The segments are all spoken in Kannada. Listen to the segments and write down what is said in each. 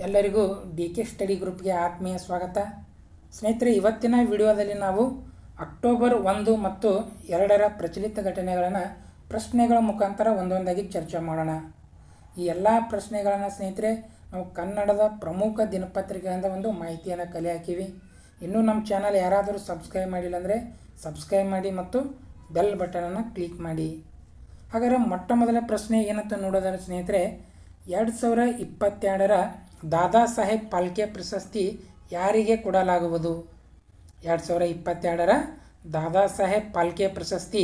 ಎಲ್ಲರಿಗೂ ಡಿ ಕೆ ಸ್ಟಡಿ ಗ್ರೂಪ್ಗೆ ಆತ್ಮೀಯ ಸ್ವಾಗತ. ಸ್ನೇಹಿತರೆ, ಇವತ್ತಿನ ವಿಡಿಯೋದಲ್ಲಿ ನಾವು ಅಕ್ಟೋಬರ್ 1 ಮತ್ತು 2 ಪ್ರಚಲಿತ ಘಟನೆಗಳನ್ನು ಪ್ರಶ್ನೆಗಳ ಮುಖಾಂತರ ಒಂದೊಂದಾಗಿ ಚರ್ಚೆ ಮಾಡೋಣ. ಈ ಎಲ್ಲ ಪ್ರಶ್ನೆಗಳನ್ನು ಸ್ನೇಹಿತರೆ ನಾವು ಕನ್ನಡದ ಪ್ರಮುಖ ದಿನಪತ್ರಿಕೆಯಿಂದ ಒಂದು ಮಾಹಿತಿಯನ್ನು ಕಲೆ ಹಾಕಿವಿ. ಇನ್ನೂ ನಮ್ಮ ಚಾನಲ್ ಯಾರಾದರೂ ಸಬ್ಸ್ಕ್ರೈಬ್ ಮಾಡಿಲ್ಲ ಅಂದರೆ ಸಬ್ಸ್ಕ್ರೈಬ್ ಮಾಡಿ ಮತ್ತು ಬೆಲ್ ಬಟನನ್ನು ಕ್ಲಿಕ್ ಮಾಡಿ. ಹಾಗಾದರೆ ಮೊಟ್ಟ ಮೊದಲ ಪ್ರಶ್ನೆ ಏನಂತ ನೋಡೋದಾದ್ರೆ ಸ್ನೇಹಿತರೆ, 2022 ದಾದಾ ಸಾಹೇಬ್ ಫಾಲ್ಕೆ ಪ್ರಶಸ್ತಿ ಯಾರಿಗೆ ಕೊಡಲಾಗುವುದು? 2022 ದಾದಾ ಸಾಹೇಬ್ ಫಾಲ್ಕೆ ಪ್ರಶಸ್ತಿ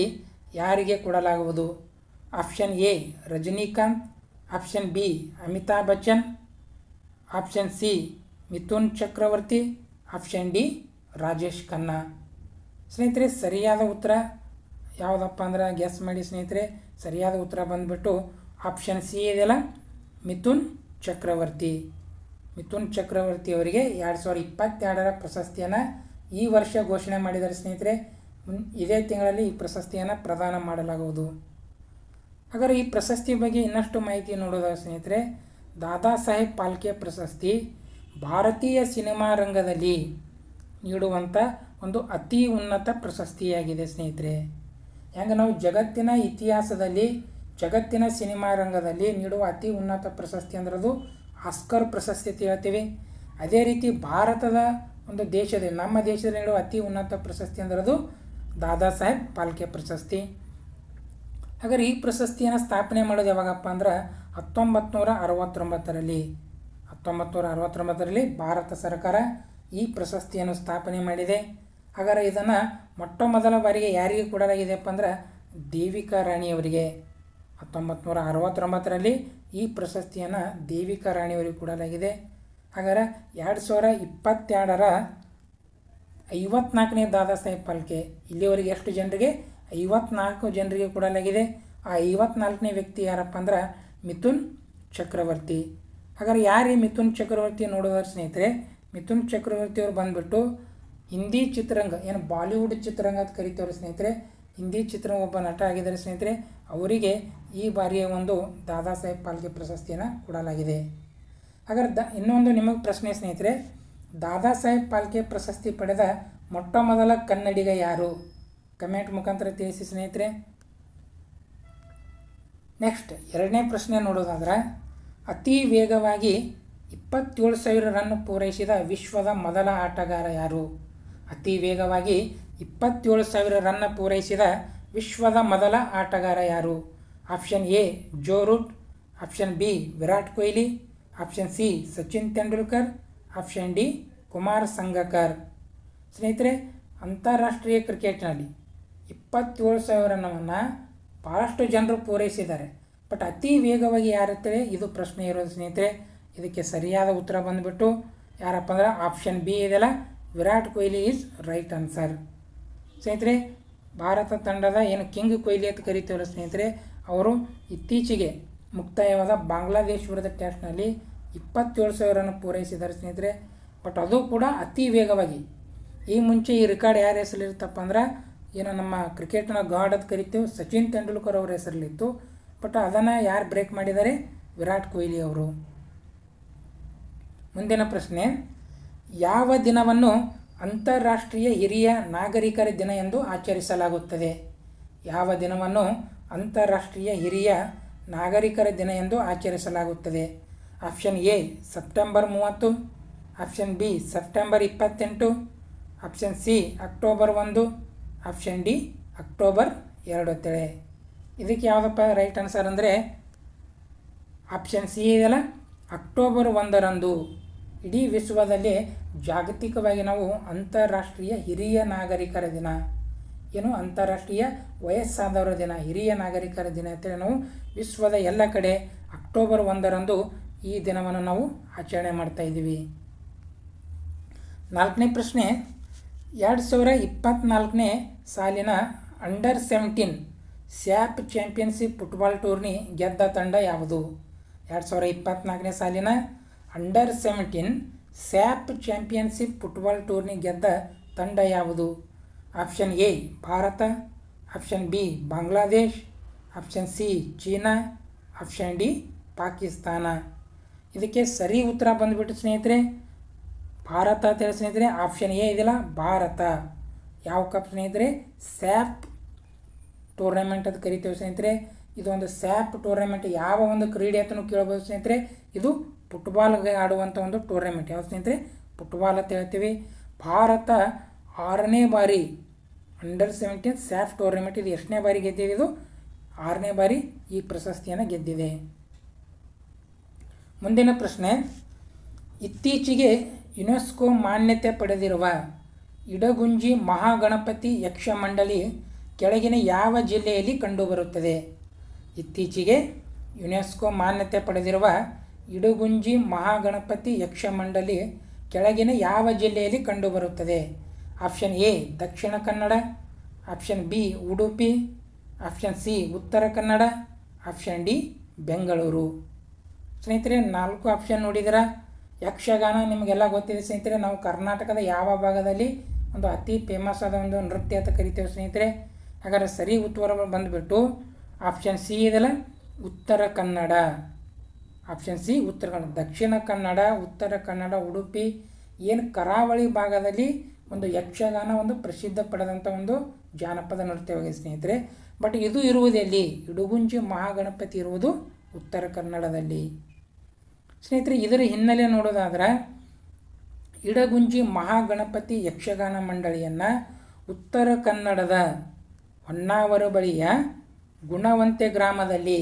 ಯಾರಿಗೆ ಕೊಡಲಾಗುವುದು? Option A Rajinikanth, option B Amitabh Bachchan, option C Mithun Chakraborty, option D Rajesh Khanna. ಸ್ನೇಹಿತರೆ, ಸರಿಯಾದ ಉತ್ತರ ಯಾವುದಪ್ಪ ಅಂದ್ರೆ ಗೆಸ್ ಮಾಡಿ ಸ್ನೇಹಿತರೆ. ಸರಿಯಾದ ಉತ್ತರ ಬಂದುಬಿಟ್ಟು ಆಪ್ಷನ್ ಸಿ ಇದೆಯಲ್ಲ, ಮಿಥುನ್ ಚಕ್ರವರ್ತಿ. ಮಿಥುನ್ ಚಕ್ರವರ್ತಿ ಅವರಿಗೆ 2022 ಪ್ರಶಸ್ತಿಯನ್ನು ಈ ವರ್ಷ ಘೋಷಣೆ ಮಾಡಿದ್ದಾರೆ ಸ್ನೇಹಿತರೆ. ಇದೇ ತಿಂಗಳಲ್ಲಿ ಈ ಪ್ರಶಸ್ತಿಯನ್ನು ಪ್ರದಾನ ಮಾಡಲಾಗುವುದು. ಹಾಗಾದರೆ ಈ ಪ್ರಶಸ್ತಿ ಬಗ್ಗೆ ಇನ್ನಷ್ಟು ಮಾಹಿತಿ ನೋಡೋದಾದ್ರೆ ಸ್ನೇಹಿತರೆ, ದಾದಾ ಸಾಹೇಬ್ ಫಾಲ್ಕೆ ಪ್ರಶಸ್ತಿ ಭಾರತೀಯ ಸಿನಿಮಾ ರಂಗದಲ್ಲಿ ನೀಡುವಂಥ ಒಂದು ಅತಿ ಉನ್ನತ ಪ್ರಶಸ್ತಿಯಾಗಿದೆ ಸ್ನೇಹಿತರೆ. ಹೆಂಗೆ ನಾವು ಜಗತ್ತಿನ ಇತಿಹಾಸದಲ್ಲಿ ಜಗತ್ತಿನ ಸಿನಿಮಾ ರಂಗದಲ್ಲಿ ನೀಡುವ ಅತಿ ಉನ್ನತ ಪ್ರಶಸ್ತಿ ಅಂದ್ರೆ ಅದು ಆಸ್ಕರ್ ಪ್ರಶಸ್ತಿ ಅಂತ ಹೇಳ್ತೀವಿ. ಅದೇ ರೀತಿ ಭಾರತದ ಒಂದು ದೇಶದಲ್ಲಿ ನಮ್ಮ ದೇಶದಲ್ಲಿ ನೀಡುವ ಅತಿ ಉನ್ನತ ಪ್ರಶಸ್ತಿ ಅಂದ್ರೆ ಅದು ದಾದಾ ಸಾಹೇಬ್ ಫಾಲ್ಕೆ ಪ್ರಶಸ್ತಿ. ಹಾಗಾದ್ರೆ ಈ ಪ್ರಶಸ್ತಿಯನ್ನು ಸ್ಥಾಪನೆ ಮಾಡೋದು ಯಾವಾಗಪ್ಪ ಅಂದ್ರೆ 1969ರಲ್ಲಿ ಭಾರತ ಸರ್ಕಾರ ಈ ಪ್ರಶಸ್ತಿಯನ್ನು ಸ್ಥಾಪನೆ ಮಾಡಿದೆ. ಹಾಗಾದರೆ ಇದನ್ನು ಮೊಟ್ಟ ಮೊದಲ ಬಾರಿಗೆ ಯಾರಿಗೆ ಕೊಡಲಾಗಿದೆಯಪ್ಪ ಅಂದ್ರೆ ದೇವಿಕಾ ರಾಣಿಯವರಿಗೆ. 1969ರಲ್ಲಿ ಈ ಪ್ರಶಸ್ತಿಯನ್ನು ದೇವಿಕಾ ರಾಣಿಯವರಿಗೆ ಕೊಡಲಾಗಿದೆ. ಹಾಗಾದರೆ 2022 54ನೇ ದಾದಾ ಸಾಹೇಬ್ ಫಾಲ್ಕೆ ಇಲ್ಲಿವರೆಗೆ ಎಷ್ಟು ಜನರಿಗೆ? 54 ಜನರಿಗೆ ಕೊಡಲಾಗಿದೆ. ಆ 54ನೇ ವ್ಯಕ್ತಿ ಯಾರಪ್ಪ ಅಂದ್ರೆ ಮಿಥುನ್ ಚಕ್ರವರ್ತಿ. ಹಾಗಾದ್ರೆ ಯಾರು ಮಿಥುನ್ ಚಕ್ರವರ್ತಿ ನೋಡೋದಾದ್ರೆ ಸ್ನೇಹಿತರೆ, ಮಿಥುನ್ ಚಕ್ರವರ್ತಿಯವರು ಬಂದುಬಿಟ್ಟು ಹಿಂದಿ ಚಿತ್ರರಂಗ ಏನು ಬಾಲಿವುಡ್ ಚಿತ್ರರಂಗ ಅಂತ ಕರಿತೇವ್ರಿ ಸ್ನೇಹಿತರೆ. ಹಿಂದಿ ಚಿತ್ರ ಒಬ್ಬ ನಟ ಆಗಿದ್ದಾರೆ ಸ್ನೇಹಿತರೆ. ಅವರಿಗೆ ಈ ಬಾರಿಯ ಒಂದು ದಾದಾ ಸಾಹೇಬ್ ಫಾಲ್ಕೆ ಪ್ರಶಸ್ತಿಯನ್ನು ಕೊಡಲಾಗಿದೆ. ಹಾಗಾದ್ರೆ ಇನ್ನೊಂದು ನಿಮಗೆ ಪ್ರಶ್ನೆ ಸ್ನೇಹಿತರೆ, ದಾದಾ ಸಾಹೇಬ್ ಫಾಲ್ಕೆ ಪ್ರಶಸ್ತಿ ಪಡೆದ ಮೊಟ್ಟ ಮೊದಲ ಕನ್ನಡಿಗ ಯಾರು? ಕಮೆಂಟ್ ಮುಖಾಂತರ ತಿಳಿಸಿ ಸ್ನೇಹಿತರೆ. ನೆಕ್ಸ್ಟ್ ಎರಡನೇ ಪ್ರಶ್ನೆ ನೋಡೋದಾದ್ರೆ, ಅತಿ ವೇಗವಾಗಿ 27,000 ರನ್ ಪೂರೈಸಿದ ವಿಶ್ವದ ಮೊದಲ ಆಟಗಾರ ಯಾರು? ಅತಿ ವೇಗವಾಗಿ 27,000 ರನ್ ಪೂರೈಸಿದ ವಿಶ್ವದ ಮೊದಲ ಆಟಗಾರ ಯಾರು? Option A Joe Root, option B Virat Kohli, option C Sachin Tendulkar, option D Kumar Sangakkara. ಸ್ನೇಹಿತರೆ, ಅಂತಾರಾಷ್ಟ್ರೀಯ ಕ್ರಿಕೆಟ್ನಲ್ಲಿ 27,000 ರನ್ನವನ್ನು ಭಾಳಷ್ಟು ಜನರು ಪೂರೈಸಿದ್ದಾರೆ. ಬಟ್ ಅತಿ ವೇಗವಾಗಿ ಯಾರಂತೇಳಿ ಇದು ಪ್ರಶ್ನೆ ಇರೋದು ಸ್ನೇಹಿತರೆ. ಇದಕ್ಕೆ ಸರಿಯಾದ ಉತ್ತರ ಬಂದುಬಿಟ್ಟು ಯಾರಪ್ಪ ಅಂದ್ರೆ ಆಪ್ಷನ್ ಬಿ ಇದೆಯಲ್ಲ, Virat Kohli is right answer. ಸ್ನೇಹಿತರೆ, ಭಾರತ ತಂಡದ ಏನು ಕಿಂಗ್ ಕೊಹ್ಲಿ ಅಂತ ಕರಿತೀವಲ್ಲ ಸ್ನೇಹಿತರೆ, ಅವರು ಇತ್ತೀಚೆಗೆ ಮುಕ್ತಾಯವಾದ ಬಾಂಗ್ಲಾದೇಶ ವಿರುದ್ಧ ಟೆಸ್ಟ್ನಲ್ಲಿ 27,000 ರನ್ ಪೂರೈಸಿದ್ದಾರೆ ಸ್ನೇಹಿತರೆ. ಬಟ್ ಅದು ಕೂಡ ಅತಿ ವೇಗವಾಗಿ. ಈ ಮುಂಚೆ ಈ ರೆಕಾರ್ಡ್ ಯಾರ ಹೆಸರಲ್ಲಿರುತ್ತಪ್ಪ ಅಂದ್ರೆ ಏನು ನಮ್ಮ ಕ್ರಿಕೆಟ್ನ ಗಾಡ್ ಅಂತ ಕರಿತೀವಿ, ಸಚಿನ್ ತೆಂಡೂಲ್ಕರ್ ಅವರ ಹೆಸರಲ್ಲಿತ್ತು. ಬಟ್ ಅದನ್ನು ಯಾರು ಬ್ರೇಕ್ ಮಾಡಿದ್ದಾರೆ? ವಿರಾಟ್ ಕೊಹ್ಲಿ ಅವರು. ಮುಂದಿನ ಪ್ರಶ್ನೆ, ಯಾವ ದಿನವನ್ನು ಅಂತಾರಾಷ್ಟ್ರೀಯ ಹಿರಿಯ ನಾಗರಿಕರ ದಿನ ಎಂದು ಆಚರಿಸಲಾಗುತ್ತದೆ? ಯಾವ ದಿನವನ್ನು ಅಂತಾರಾಷ್ಟ್ರೀಯ ಹಿರಿಯ ನಾಗರಿಕರ ದಿನ ಎಂದು ಆಚರಿಸಲಾಗುತ್ತದೆ? Option A September 30, option B September 28, option C October 1, option D October 2. ಇದಕ್ಕೆ ಯಾವುದಪ್ಪ ರೈಟ್ ಆನ್ಸರ್ ಅಂದರೆ ಆಪ್ಷನ್ ಸಿ ಇದೆಯಲ್ಲ, ಅಕ್ಟೋಬರ್ 1ರಂದು ಇಡೀ ವಿಶ್ವದಲ್ಲಿ ಜಾಗತಿಕವಾಗಿ ನಾವು ಅಂತಾರಾಷ್ಟ್ರೀಯ ಹಿರಿಯ ನಾಗರಿಕರ ದಿನ, ಏನು ಅಂತಾರಾಷ್ಟ್ರೀಯ ವಯಸ್ಸಾದವರ ದಿನ, ಹಿರಿಯ ನಾಗರಿಕರ ದಿನ ಅಂತೇಳಿ ನಾವು ವಿಶ್ವದ ಎಲ್ಲ ಕಡೆ ಅಕ್ಟೋಬರ್ 1ರಂದು ಈ ದಿನವನ್ನು ನಾವು ಆಚರಣೆ ಮಾಡ್ತಾಯಿದ್ದೀವಿ. 4ನೇ ಪ್ರಶ್ನೆ, 2024ನೇ ಸಾಲಿನ under 17 sap championship football tourney ಗೆದ್ದ ತಂಡ ಯಾವುದು? 2024ನೇ ಸಾಲಿನ under 17 sap championship football tourney ಗೆದ್ದ ತಂಡ ಯಾವುದು? Option A Bharat, option B Bangladesh, option C China, option D Pakistan. ಇದಕ್ಕೆ ಸರಿ ಉತ್ತರ ಬಂದುಬಿಟ್ಟು ಸ್ನೇಹಿತರೆ ಭಾರತ ಅಂತ ಹೇಳಿ ಸ್ನೇಹಿತರೆ. ಆಪ್ಷನ್ ಎ ಇದೆಯಲ್ಲ ಭಾರತ. ಯಾವ ಕಪ್ ಸ್ನೇಹಿತರೆ? ಸ್ಯಾಪ್ ಟೂರ್ನಮೆಂಟ್ ಅಂತ ಕರಿತೇವೆ ಸ್ನೇಹಿತರೆ. ಇದು ಒಂದು ಸ್ಯಾಪ್ ಟೂರ್ನಮೆಂಟ್. ಯಾವ ಒಂದು ಕ್ರೀಡೆ ಅಂತಲೂ ಕೇಳ್ಬೋದು ಸ್ನೇಹಿತರೆ. ಇದು ಫುಟ್ಬಾಲ್ಗೆ ಆಡುವಂಥ ಒಂದು ಟೂರ್ನಮೆಂಟ್. ಯಾವ ಸ್ನೇಹಿತರೆ? ಫುಟ್ಬಾಲ್ ಅಂತ ಹೇಳ್ತೀವಿ. ಭಾರತ 6ನೇ ಬಾರಿ ಅಂಡರ್-17 ಸ್ಯಾಪ್ ಟೂರ್ನಮೆಂಟ್. ಇದು ಎಷ್ಟನೇ ಬಾರಿ ಗೆದ್ದಿದೆ? ಇದು 6ನೇ ಬಾರಿ ಈ ಪ್ರಶಸ್ತಿಯನ್ನು ಗೆದ್ದಿದೆ. ಮುಂದಿನ ಪ್ರಶ್ನೆ, ಇತ್ತೀಚೆಗೆ ಯುನೆಸ್ಕೋ ಮಾನ್ಯತೆ ಪಡೆದಿರುವ ಇಡಗುಂಜಿ ಮಹಾಗಣಪತಿ ಯಕ್ಷಮಂಡಳಿ ಕೆಳಗಿನ ಯಾವ ಜಿಲ್ಲೆಯಲ್ಲಿ ಕಂಡುಬರುತ್ತದೆ? ಇತ್ತೀಚೆಗೆ ಯುನೆಸ್ಕೋ ಮಾನ್ಯತೆ ಪಡೆದಿರುವ ಇಡಗುಂಜಿ ಮಹಾಗಣಪತಿ ಯಕ್ಷಮಂಡಳಿ ಕೆಳಗಿನ ಯಾವ ಜಿಲ್ಲೆಯಲ್ಲಿ ಕಂಡುಬರುತ್ತದೆ? Option A Dakshina Kannada, option B Udupi, option C Uttara Kannada, option D Bengaluru. ಸ್ನೇಹಿತರೆ 4 ಆಪ್ಷನ್ ನೋಡಿದಿರ. ಯಕ್ಷಗಾನ ನಿಮಗೆಲ್ಲ ಗೊತ್ತಿದೆ ಸ್ನೇಹಿತರೆ. ನಾವು ಕರ್ನಾಟಕದ ಯಾವ ಭಾಗದಲ್ಲಿ ಒಂದು ಅತಿ ಫೇಮಸ್ ಆದ ಒಂದು ನೃತ್ಯ ಅಂತ ಕರಿತೇವೆ ಸ್ನೇಹಿತರೆ. ಹಾಗಾದರೆ ಸರಿ ಉತ್ತರ ಬಂದುಬಿಟ್ಟು ಆಪ್ಷನ್ ಸಿ ಇದೆಲ್ಲ ಉತ್ತರ ಕನ್ನಡ. Option C Uttara Kannada. ದಕ್ಷಿಣ ಕನ್ನಡ, ಉತ್ತರ ಕನ್ನಡ, ಉಡುಪಿ ಏನು ಕರಾವಳಿ ಭಾಗದಲ್ಲಿ ಒಂದು ಯಕ್ಷಗಾನ ಒಂದು ಪ್ರಸಿದ್ಧ ಪಡೆದಂಥ ಒಂದು ಜಾನಪದ ನೃತ್ಯವಾಗಿದೆ ಸ್ನೇಹಿತರೆ. ಬಟ್ ಇದು ಇರುವುದೆಲ್ಲಿ? ಇಡಗುಂಜಿ ಮಹಾಗಣಪತಿ ಇರುವುದು ಉತ್ತರ ಕನ್ನಡದಲ್ಲಿ. ಸ್ನೇಹಿತರೆ ಇದರ ಹಿನ್ನೆಲೆ ನೋಡೋದಾದ್ರೆ ಇಡಗುಂಜಿ ಮಹಾಗಣಪತಿ ಯಕ್ಷಗಾನ ಮಂಡಳಿಯನ್ನು ಉತ್ತರ ಕನ್ನಡದ ಹೊನ್ನಾವರ ಬಳಿಯ ಗುಣವಂತೆ ಗ್ರಾಮದಲ್ಲಿ,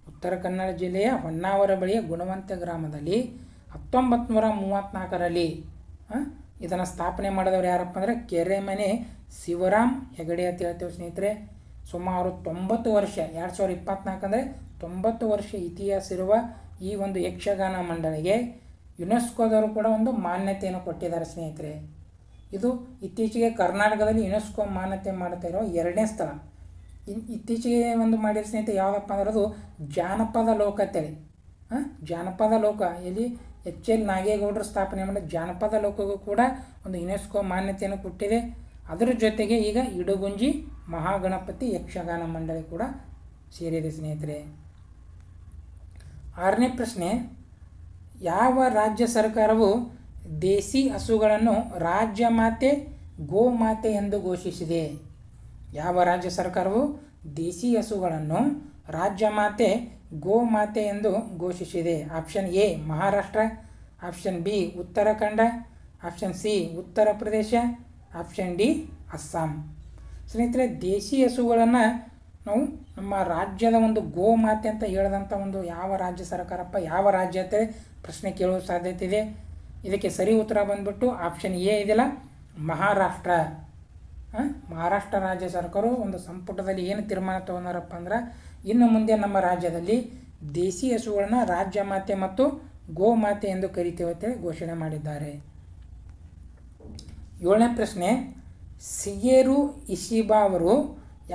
ಉತ್ತರ ಕನ್ನಡ ಜಿಲ್ಲೆಯ ಹೊನ್ನಾವರ ಬಳಿಯ ಗುಣವಂತೆ ಗ್ರಾಮದಲ್ಲಿ 1934ರಲ್ಲಿ ಇದನ್ನು ಸ್ಥಾಪನೆ ಮಾಡಿದವರು ಯಾರಪ್ಪ ಅಂದರೆ ಕೆರೆಮನೆ ಶಿವರಾಮ್ ಹೆಗಡೆ ಅಂತ ಹೇಳ್ತೇವೆ ಸ್ನೇಹಿತರೆ. ಸುಮಾರು 90 ವರ್ಷ, 2024 ಅಂದರೆ 90 ವರ್ಷ ಇತಿಹಾಸ ಇರುವ ಈ ಒಂದು ಯಕ್ಷಗಾನ ಮಂಡಳಿಗೆ ಯುನೆಸ್ಕೋದವರು ಕೂಡ ಒಂದು ಮಾನ್ಯತೆಯನ್ನು ಕೊಟ್ಟಿದ್ದಾರೆ ಸ್ನೇಹಿತರೆ. ಇದು ಇತ್ತೀಚೆಗೆ ಕರ್ನಾಟಕದಲ್ಲಿ ಯುನೆಸ್ಕೋ ಮಾನ್ಯತೆ ಮಾಡ್ತಾ ಇರೋ 2ನೇ ಸ್ಥಳ. ಇತ್ತೀಚೆಗೆ ಒಂದು ಮಾಡಿದ ಸ್ನೇಹಿತರೆ ಯಾವುದಪ್ಪ ಅಂದ್ರೆ ಅದು ಜಾನಪದ ಲೋಕ ಅಂತೇಳಿ. ಜಾನಪದ ಲೋಕ ಇಲ್ಲಿ ಎಚ್.ಎಲ್. ನಾಗೇಗೌಡರು ಸ್ಥಾಪನೆ ಮಾಡಿದ ಜಾನಪದ ಲೋಕಕ್ಕೂ ಕೂಡ ಒಂದು ಯುನೆಸ್ಕೋ ಮಾನ್ಯತೆಯನ್ನು ಕೊಟ್ಟಿದೆ. ಅದರ ಜೊತೆಗೆ ಈಗ ಇಡಗುಂಜಿ ಮಹಾಗಣಪತಿ ಯಕ್ಷಗಾನ ಮಂಡಳಿ ಕೂಡ ಸೇರಿದೆ ಸ್ನೇಹಿತರೆ. 6ನೇ ಪ್ರಶ್ನೆ, ಯಾವ ರಾಜ್ಯ ಸರ್ಕಾರವು ದೇಸಿ ಹಸುಗಳನ್ನು ರಾಜ್ಯ ಮಾತೆ ಗೋಮಾತೆ ಎಂದು ಘೋಷಿಸಿದೆ? ಯಾವ ರಾಜ್ಯ ಸರ್ಕಾರವು ದೇಸಿ ಹಸುಗಳನ್ನು ರಾಜ್ಯ ಮಾತೆ ಗೋಮಾತೆ ಎಂದು ಘೋಷಿಸಿದೆ? Option A Maharashtra, option B Uttarakhand, option C Uttar Pradesh, option D Assam. ಸ್ನೇಹಿತರೆ ದೇಸಿ ಹಸುಗಳನ್ನು ನಾವು ನಮ್ಮ ರಾಜ್ಯದ ಒಂದು ಗೋಮಾತೆ ಅಂತ ಹೇಳಿದಂಥ ಒಂದು ಯಾವ ರಾಜ್ಯ ಸರ್ಕಾರಪ್ಪ, ಯಾವ ರಾಜ್ಯ ಅಂತ ಪ್ರಶ್ನೆ ಕೇಳುವ ಸಾಧ್ಯತೆ ಇದೆ. ಇದಕ್ಕೆ ಸರಿ ಉತ್ತರ ಬಂದುಬಿಟ್ಟು ಆಪ್ಷನ್ ಎ ಇದೆಯಲ್ಲ ಮಹಾರಾಷ್ಟ್ರ. ಮಹಾರಾಷ್ಟ್ರ ರಾಜ್ಯ ಸರ್ಕಾರವು ಒಂದು ಸಂಪುಟದಲ್ಲಿ ಏನು ತೀರ್ಮಾನ ತಗೊಂಡಾರಪ್ಪ ಅಂದ್ರೆ ಇನ್ನು ಮುಂದೆ ನಮ್ಮ ರಾಜ್ಯದಲ್ಲಿ ದೇಸಿ ಹಸುಗಳನ್ನು ರಾಜ್ಯ ಮಾತೆ ಮತ್ತು ಗೋಮಾತೆ ಎಂದು ಕರಿತೇವೆ ಅಂತೇಳಿ ಘೋಷಣೆ ಮಾಡಿದ್ದಾರೆ. 7ನೇ ಪ್ರಶ್ನೆ, ಶಿಗೆರು ಇಶಿಬಾ ಅವರು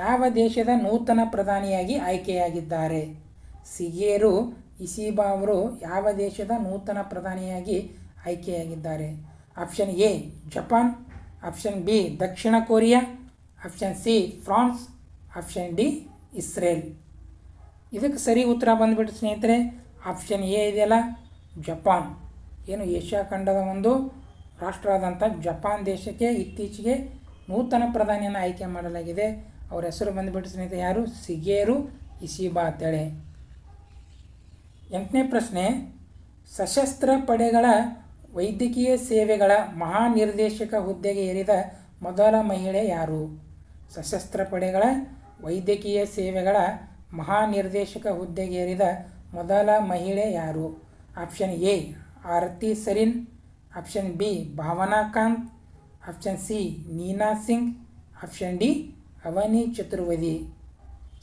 ಯಾವ ದೇಶದ ನೂತನ ಪ್ರಧಾನಿಯಾಗಿ ಆಯ್ಕೆಯಾಗಿದ್ದಾರೆ? ಶಿಗೆರು ಇಶಿಬಾ ಅವರು ಯಾವ ದೇಶದ ನೂತನ ಪ್ರಧಾನಿಯಾಗಿ ಆಯ್ಕೆಯಾಗಿದ್ದಾರೆ? Option A Japan, option B ದಕ್ಷಿಣ Korea, option C France, option D Israel. ಇದಕ್ಕೆ ಸರಿ ಉತ್ತರ ಬಂದುಬಿಟ್ಟು ಸ್ನೇಹಿತರೆ ಆಪ್ಷನ್ ಎ ಇದೆಯಲ್ಲ ಜಪಾನ್. ಏನು ಏಷ್ಯಾ ಖಂಡದ ಒಂದು ರಾಷ್ಟ್ರ ಆದಂಥ ಜಪಾನ್ ದೇಶಕ್ಕೆ ಇತ್ತೀಚೆಗೆ ನೂತನ ಪ್ರಧಾನಿಯನ್ನು ಆಯ್ಕೆ ಮಾಡಲಾಗಿದೆ. ಅವರ ಹೆಸರು ಬಂದುಬಿಟ್ಟು ಸ್ನೇಹಿತರೆ ಯಾರು? ಶಿಗೆರು ಇಶಿಬಾ ಅಂತೇಳಿ. 8ನೇ ಪ್ರಶ್ನೆ, ಸಶಸ್ತ್ರ ಪಡೆಗಳ ವೈದ್ಯಕೀಯ ಸೇವೆಗಳ ಮಹಾನಿರ್ದೇಶಕ ಹುದ್ದೆಗೆ ಏರಿದ ಮೊದಲ ಮಹಿಳೆ ಯಾರು? ಸಶಸ್ತ್ರ ಪಡೆಗಳ ವೈದ್ಯಕೀಯ ಸೇವೆಗಳ ಮಹಾನಿರ್ದೇಶಕ ಹುದ್ದೆಗೆ ಏರಿದ ಮೊದಲ ಮಹಿಳೆ ಯಾರು? Option A Aarti Sarin, option B Bhawana Kanth, option C Neena Singh, option D Avani Chaturvedi.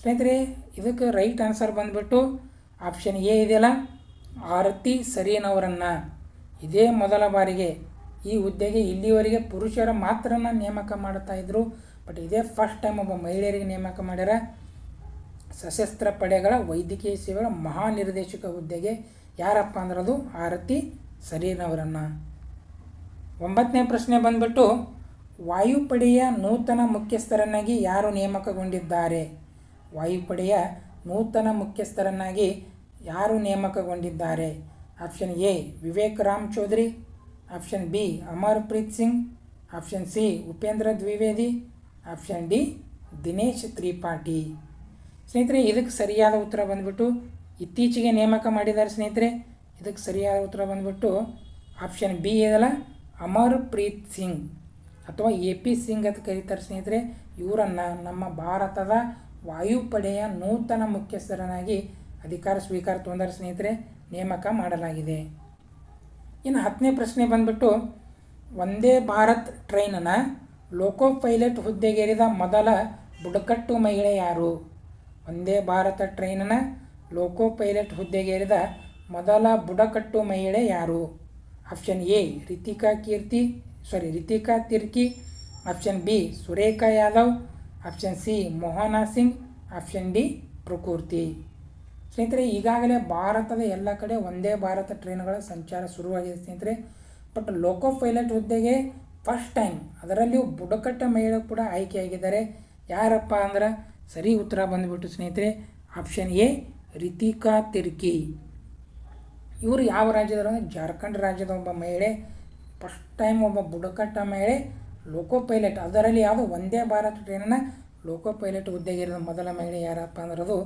ಸ್ನೇಹಿತರೆ ಇದಕ್ಕೆ ರೈಟ್ ಆನ್ಸರ್ ಬಂದುಬಿಟ್ಟು ಆಪ್ಷನ್ ಎ ಇದೆಯಲ್ಲ ಆರತಿ ಸರೀನ್ ಅವರನ್ನು. ಇದೇ ಮೊದಲ ಬಾರಿಗೆ ಈ ಹುದ್ದೆಗೆ ಇಲ್ಲಿವರೆಗೆ ಪುರುಷರ ಮಾತ್ರನ ನೇಮಕ ಮಾಡ್ತಾಯಿದ್ರು. ಬಟ್ ಇದೇ ಫಸ್ಟ್ ಟೈಮ್ ಒಬ್ಬ ಮಹಿಳೆಯರಿಗೆ ನೇಮಕ ಮಾಡ್ಯಾರ. ಸಶಸ್ತ್ರ ಪಡೆಗಳ ವೈದ್ಯಕೀಯ ಸೇವೆಗಳ ಮಹಾನಿರ್ದೇಶಕ ಹುದ್ದೆಗೆ ಯಾರಪ್ಪ ಅಂದ್ರೆ ಅದು ಆರತಿ ಸರೀನ್ ಅವರನ್ನು. 9ನೇ ಪ್ರಶ್ನೆ ಬಂದುಬಿಟ್ಟು ವಾಯುಪಡೆಯ ನೂತನ ಮುಖ್ಯಸ್ಥರನ್ನಾಗಿ ಯಾರು ನೇಮಕಗೊಂಡಿದ್ದಾರೆ? ವಾಯುಪಡೆಯ ನೂತನ ಮುಖ್ಯಸ್ಥರನ್ನಾಗಿ ಯಾರು ನೇಮಕಗೊಂಡಿದ್ದಾರೆ? Option A Vivek Ram Chaudhary, option B Amarpreet Singh, option C Upendra Dwivedi, option D Dinesh Tripathi. ಸ್ನೇಹಿತರೆ ಇದಕ್ಕೆ ಸರಿಯಾದ ಉತ್ತರ ಬಂದುಬಿಟ್ಟು ಇತ್ತೀಚೆಗೆ ನೇಮಕ ಮಾಡಿದ್ದಾರೆ ಸ್ನೇಹಿತರೆ. ಇದಕ್ಕೆ ಸರಿಯಾದ ಉತ್ತರ ಬಂದುಬಿಟ್ಟು ಆಪ್ಷನ್ ಬಿ ಇದಲ್ಲ, ಅಮರ್‌ಪ್ರೀತ್ ಸಿಂಗ್ ಅಥವಾ ಎ ಪಿ ಸಿಂಗ್ ಅಂತ ಕರೀತಾರೆ ಸ್ನೇಹಿತರೆ. ಇವರನ್ನು ನಮ್ಮ ಭಾರತದ ವಾಯುಪಡೆಯ ನೂತನ ಮುಖ್ಯಸ್ಥರನ್ನಾಗಿ ಅಧಿಕಾರ ಸ್ವೀಕಾರ ತೊಂದರೆ ಸ್ನೇಹಿತರೆ ನೇಮಕ ಮಾಡಲಾಗಿದೆ. ಇನ್ನು 10ನೇ ಪ್ರಶ್ನೆ ಬಂದುಬಿಟ್ಟು ವಂದೇ ಭಾರತ್ ಟ್ರೈನ್ನ ಲೋಕೋ ಪೈಲಟ್ ಹುದ್ದೆಗೇರಿದ ಮೊದಲ ಬುಡಕಟ್ಟು ಮಹಿಳೆ ಯಾರು? ವಂದೇ ಭಾರತ ಟ್ರೈನ್ನ ಲೋಕೋ ಪೈಲಟ್ ಹುದ್ದೆಗೇರಿದ ಮೊದಲ ಬುಡಕಟ್ಟು ಮಹಿಳೆ ಯಾರು? Option A Ritika Tirkey, option B Surekha Yadav, option C Mohana Singh, option D Prakriti. ಸ್ನೇಹಿತರೆ ಈಗಾಗಲೇ ಭಾರತದ ಎಲ್ಲ ಕಡೆ ವಂದೇ ಭಾರತ ಟ್ರೈನ್ಗಳ ಸಂಚಾರ ಶುರುವಾಗಿದೆ ಸ್ನೇಹಿತರೆ. ಬಟ್ ಲೋಕೋ ಪೈಲಟ್ ಹುದ್ದೆಗೆ ಫಸ್ಟ್ ಟೈಮ್ ಅದರಲ್ಲಿಯೂ ಬುಡಕಟ್ಟ ಮಹಿಳೆ ಕೂಡ ಆಯ್ಕೆಯಾಗಿದ್ದಾರೆ. ಯಾರಪ್ಪ ಅಂದ್ರೆ ಸರಿ ಉತ್ತರ ಬಂದುಬಿಟ್ಟು ಸ್ನೇಹಿತರೆ ಆಪ್ಷನ್ ಎ ರಿತಿಕಾ ತಿರ್ಕಿ. ಇವರು ಯಾವ ರಾಜ್ಯದವರು ಅಂದರೆ ಜಾರ್ಖಂಡ್ ರಾಜ್ಯದ ಒಬ್ಬ ಮಹಿಳೆ. ಫಸ್ಟ್ ಟೈಮ್ ಒಬ್ಬ ಬುಡಕಟ್ಟ ಮಹಿಳೆ ಲೋಕೋ ಪೈಲಟ್, ಅದರಲ್ಲಿ ಯಾವುದು ವಂದೇ ಭಾರತ್ ಟ್ರೈನನ್ನು ಲೋಕೋ ಪೈಲಟ್ ಹುದ್ದೆಗೇರಿದ ಮೊದಲ ಮಹಿಳೆ ಯಾರಪ್ಪ ಅಂದ್ರೆ ಅದು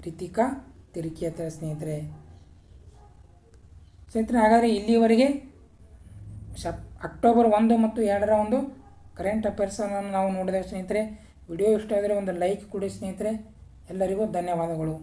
ರಿತಿಕಾ ತಿರ್ಕಿ ಅಂತ ಸ್ನೇಹಿತರೆ. ಹಾಗಾದರೆ ಇಲ್ಲಿವರೆಗೆ ಅಕ್ಟೋಬರ್ 1 ಮತ್ತು 2ರ ಒಂದು ಕರೆಂಟ್ ಅಫೇರ್ಸನ್ನು ನಾವು ನೋಡಿದ್ದೇವೆ ಸ್ನೇಹಿತರೆ. ವಿಡಿಯೋ ಇಷ್ಟ ಆದರೆ ಒಂದು ಲೈಕ್ ಕೊಡಿ ಸ್ನೇಹಿತರೆ. ಎಲ್ಲರಿಗೂ ಧನ್ಯವಾದಗಳು.